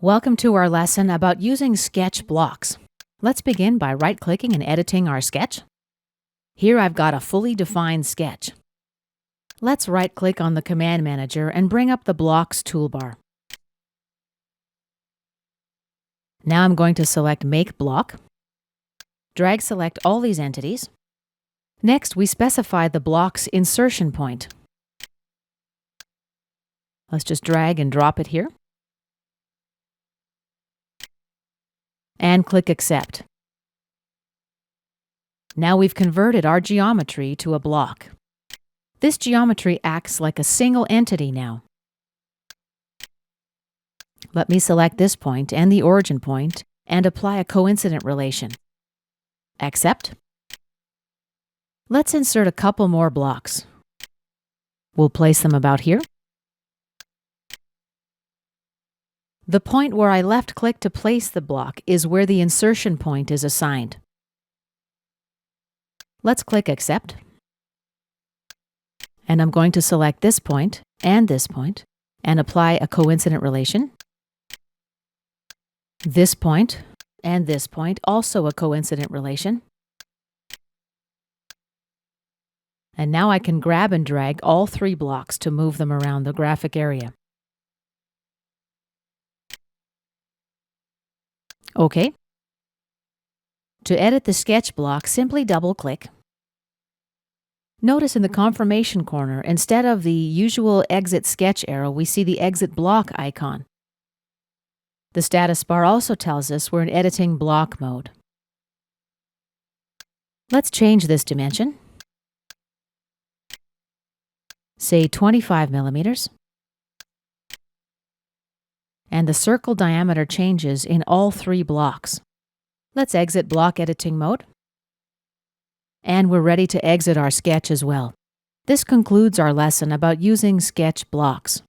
Welcome to our lesson about using sketch blocks. Let's begin by right-clicking and editing our sketch. Here I've got a fully defined sketch. Let's right-click on the Command Manager and bring up the Blocks toolbar. Now I'm going to select Make Block. Drag select all these entities. Next, we specify the block's insertion point. Let's just drag and drop it here. And click Accept. Now we've converted our geometry to a block. This geometry acts like a single entity now. Let me select this point and the origin point and apply a coincident relation. Accept. Let's insert a couple more blocks. We'll place them about here. The point where I left-click to place the block is where the insertion point is assigned. Let's click Accept. And I'm going to select this point and apply a coincident relation. This point and this point, also a coincident relation. And now I can grab and drag all three blocks to move them around the graphic area. OK. To edit the sketch block, simply double-click. Notice in the confirmation corner, instead of the usual Exit Sketch arrow, we see the Exit Block icon. The status bar also tells us we're in editing block mode. Let's change this dimension. Say 25 millimeters. And the circle diameter changes in all three blocks. Let's exit block editing mode. And we're ready to exit our sketch as well. This concludes our lesson about using sketch blocks.